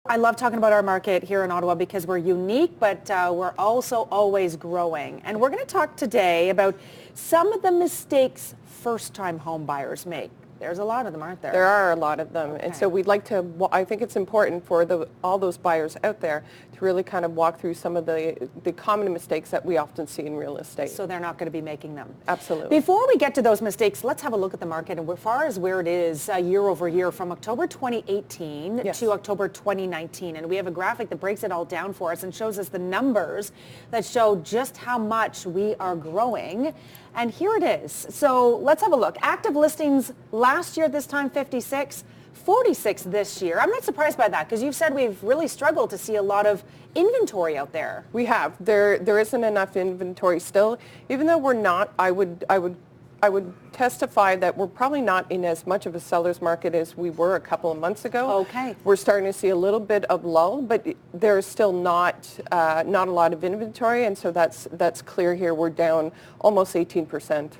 I love talking about our market here in Ottawa because we're unique, but we're also always growing. And we're going to talk today about some of the mistakes first-time home buyers make. There's a lot of them, aren't there? There are a lot of them. And so we'd like to, I think it's important for all those buyers out there to really kind of walk through some of the common mistakes that we often see in real estate. So they're not going to be making them. Absolutely. Before we get to those mistakes, let's have a look at the market and as far as where it is year over year from October 2018 to October 2019. And we have a graphic that breaks it all down for us and shows us the numbers that show just how much we are growing. And here it is. So let's have a look. Active listings last year, this time 56, 46 this year. I'm not surprised by that because you've said we've really struggled to see a lot of inventory out there. We have. There isn't enough inventory still, even though we're not. I would testify that we're probably not in as much of a seller's market as we were a couple of months ago. Okay. We're starting to see a little bit of lull, but there's still not a lot of inventory, and so that's clear here. We're down almost 18%.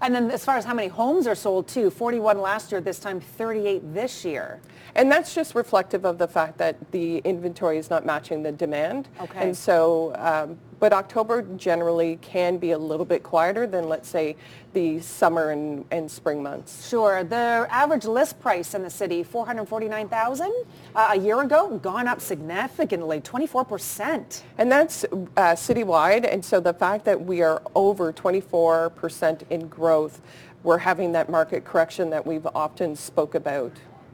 And then as far as how many homes are sold too, 41 last year, this time 38 this year. And that's just reflective of the fact that the inventory is not matching the demand. Okay. And so, but October generally can be a little bit quieter than, let's say, the summer and spring months. Sure. The average list price in the city, $449,000 a year ago, gone up significantly, 24%. And that's citywide. And so the fact that we are over 24% in growth, we're having that market correction that we've often spoke about.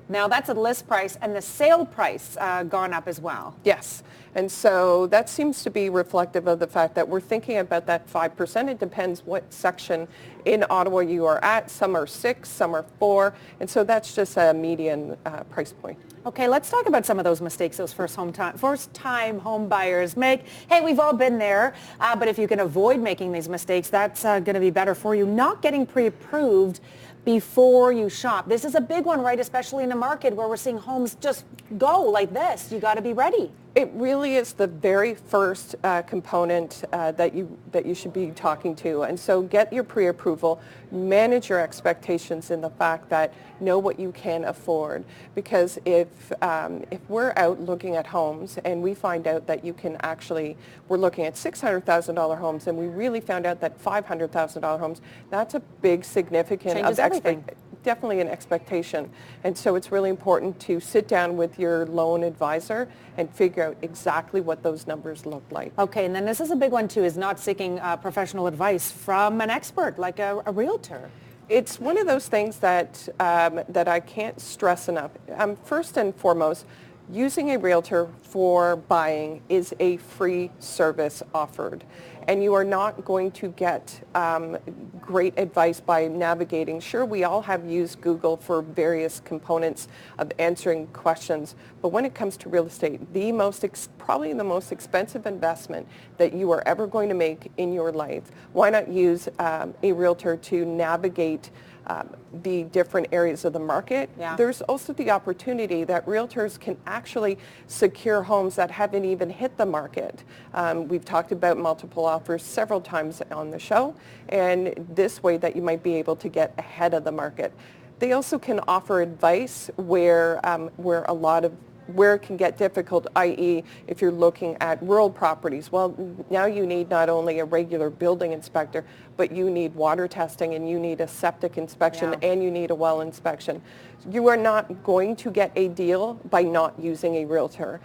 Now that's a list price, and the sale price gone up as well. Yes. And so that seems to be reflective of the fact that we're thinking about that 5%. It depends what section in Ottawa you are at. Some are 6, some are 4. And so that's just a median price point. Okay, let's talk about some of those mistakes those first-time home buyers make. Hey, we've all been there, but if you can avoid making these mistakes, that's going to be better for you. Not getting pre-approved before you shop. This is a big one, right? Especially in a market where we're seeing homes just go like this. You got to be ready. It really is the very first component that you should be talking to. And so get your pre-approval, manage your expectations in the fact that know what you can afford. Because if we're out looking at homes and we find out that you can actually, we're looking at $600,000 homes and we really found out that $500,000 homes, that's a big significant changes everything. Definitely an expectation. And so it's really important to sit down with your loan advisor and figure out exactly what those numbers look like. Okay, and then this is a big one too, is not seeking professional advice from an expert like a realtor. It's one of those things that I can't stress enough. First and foremost, using a realtor for buying is a free service offered. And you are not going to get great advice by navigating. Sure, we all have used Google for various components of answering questions. But when it comes to real estate, probably the most expensive investment that you are ever going to make in your life, why not use a realtor to navigate the different areas of the market? Yeah. There's also the opportunity that realtors can actually secure homes that haven't even hit the market. We've talked about multiple offers several times on the show, and this way that you might be able to get ahead of the market. They also can offer advice where it can get difficult, i.e. if you're looking at rural properties. Well, now you need not only a regular building inspector, but you need water testing and you need a septic inspection and you need a well inspection. You are not going to get a deal by not using a realtor.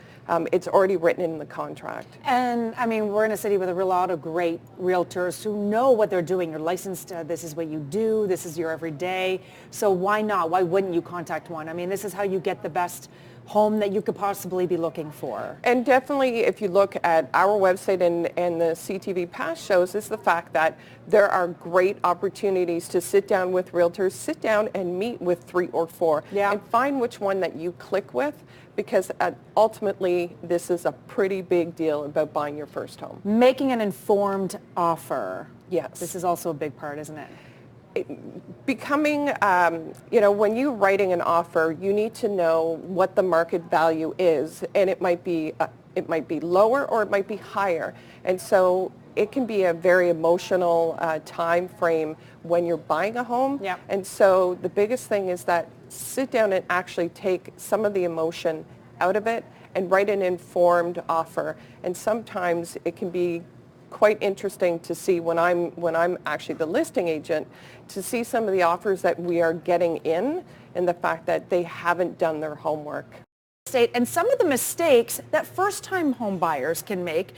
It's already written in the contract. And I mean, we're in a city with a lot of great realtors who know what they're doing. You're licensed, this is what you do, this is your everyday. So why not? Why wouldn't you contact one? I mean, this is how you get the best home that you could possibly be looking for. And definitely if you look at our website and the CTV past shows is the fact that there are great opportunities to sit down with realtors, sit down and meet with 3 or 4 and find which one that you click with, because ultimately this is a pretty big deal about buying your first home. Making an informed offer. Yes. This is also a big part, isn't it? Becoming, when you're writing an offer, you need to know what the market value is, and it might be lower or it might be higher. And so it can be a very emotional time frame when you're buying a home. And so the biggest thing is that sit down and actually take some of the emotion out of it and write an informed offer. And sometimes it can be quite interesting to see when I'm actually the listing agent, to see some of the offers that we are getting in and the fact that they haven't done their homework. And some of the mistakes that first-time home buyers can make.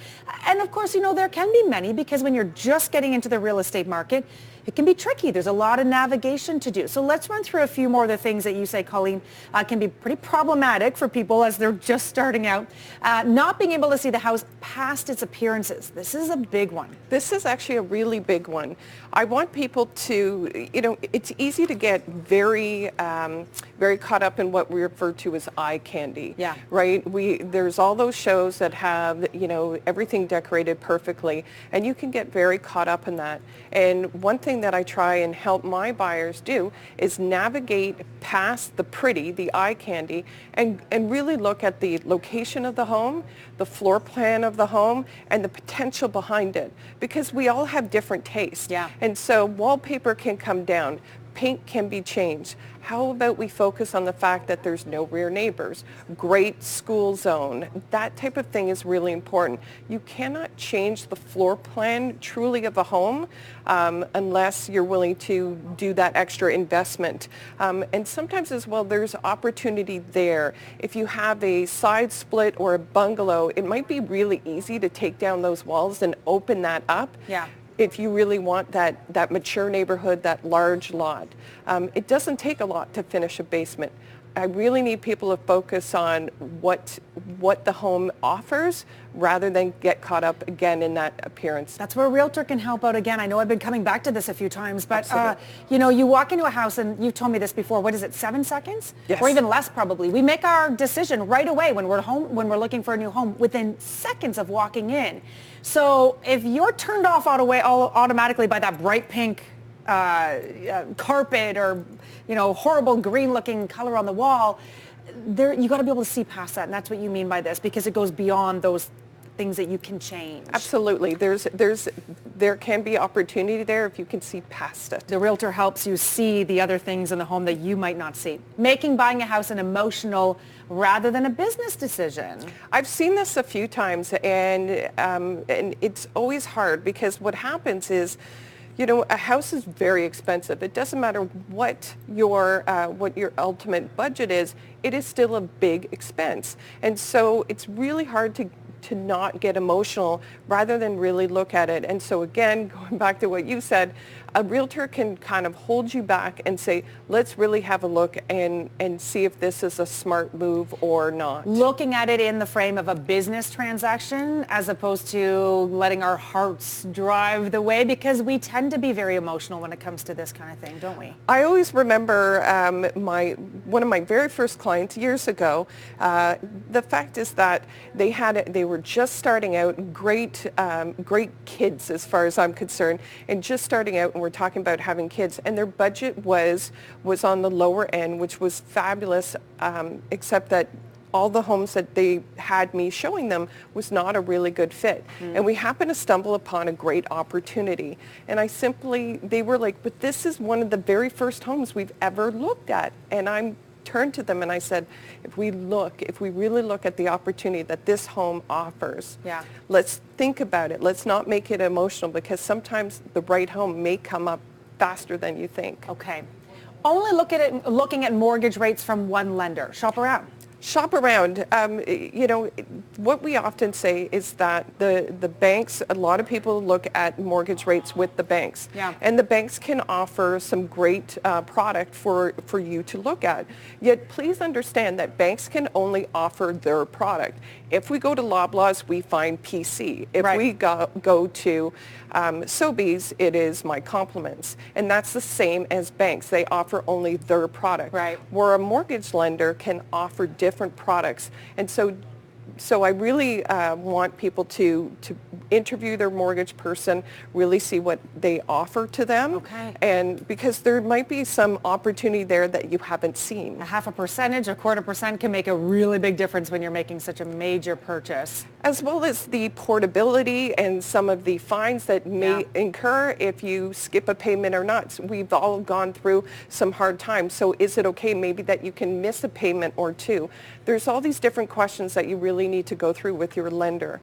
And of course, there can be many, because when you're just getting into the real estate market, it can be tricky. There's a lot of navigation to do. So let's run through a few more of the things that you say, Colleen, can be pretty problematic for people as they're just starting out. Not being able to see the house past its appearances. This is a big one. This is actually a really big one. I want people to, it's easy to get very caught up in what we refer to as eye candy. Yeah. Right? There's all those shows that have, everything decorated perfectly, and you can get very caught up in that. And one thing that I try and help my buyers do is navigate past the pretty, the eye candy, and really look at the location of the home, the floor plan of the home, and the potential behind it. Because we all have different tastes. Yeah. And so wallpaper can come down. Paint can be changed. How about we focus on the fact that there's no rear neighbors, great school zone? That type of thing is really important. You cannot change the floor plan truly of a home unless you're willing to do that extra investment. And sometimes as well, there's opportunity there. If you have a side split or a bungalow, it might be really easy to take down those walls and open that up. Yeah. If you really want that mature neighborhood, that large lot. It doesn't take a lot to finish a basement. I really need people to focus on what the home offers rather than get caught up again in that appearance. That's where a realtor can help out again. I know I've been coming back to this a few times, but you walk into a house, and you've told me this before, what is it, 7 seconds? Yes. Or even less probably. We make our decision right away when we're home, when we're looking for a new home, within seconds of walking in. So if you're turned off automatically by that bright pink carpet or horrible green looking color on the wall, you got to be able to see past that, and that's what you mean by this, because it goes beyond those things that you can change. Absolutely. There can be opportunity there if you can see past it. The realtor helps you see the other things in the home that you might not see, making buying a house an emotional rather than a business decision. I've seen this a few times, and it's always hard, because what happens is, a house is very expensive. It doesn't matter what your ultimate budget is, it is still a big expense. And so it's really hard to not get emotional rather than really look at it. And so again, going back to what you said, a realtor can kind of hold you back and say, let's really have a look and see if this is a smart move or not. Looking at it in the frame of a business transaction as opposed to letting our hearts drive the way, because we tend to be very emotional when it comes to this kind of thing, don't we? I always remember one of my very first clients years ago. The fact is that they were just starting out, great kids as far as I'm concerned, and just starting out, and we're talking about having kids, and their budget was on the lower end, which was fabulous, except that all the homes that they had me showing them was not a really good fit. And we happened to stumble upon a great opportunity. And they were like, but this is one of the very first homes we've ever looked at. And I turned to them and I said, if we really look at the opportunity that this home offers, let's think about it. Let's not make it emotional, because sometimes the right home may come up faster than you think. Okay. Only looking at mortgage rates from one lender. Shop around. Shop around. What we often say is that the banks, a lot of people look at mortgage rates with the banks. Yeah. And the banks can offer some great product for you to look at. Yet please understand that banks can only offer their product. If we go to Loblaws, we find PC. If we go to Sobeys, it is My Compliments. And that's the same as banks. They offer only their product. Right. Where a mortgage lender can offer different products. And so So I really want people to interview their mortgage person, really see what they offer to them. Okay. And because there might be some opportunity there that you haven't seen. A 0.5%, a 0.25% can make a really big difference when you're making such a major purchase. As well as the portability and some of the fines that may incur if you skip a payment or not. So we've all gone through some hard times. So is it okay maybe that you can miss a payment or two? There's all these different questions that you really need to go through with your lender.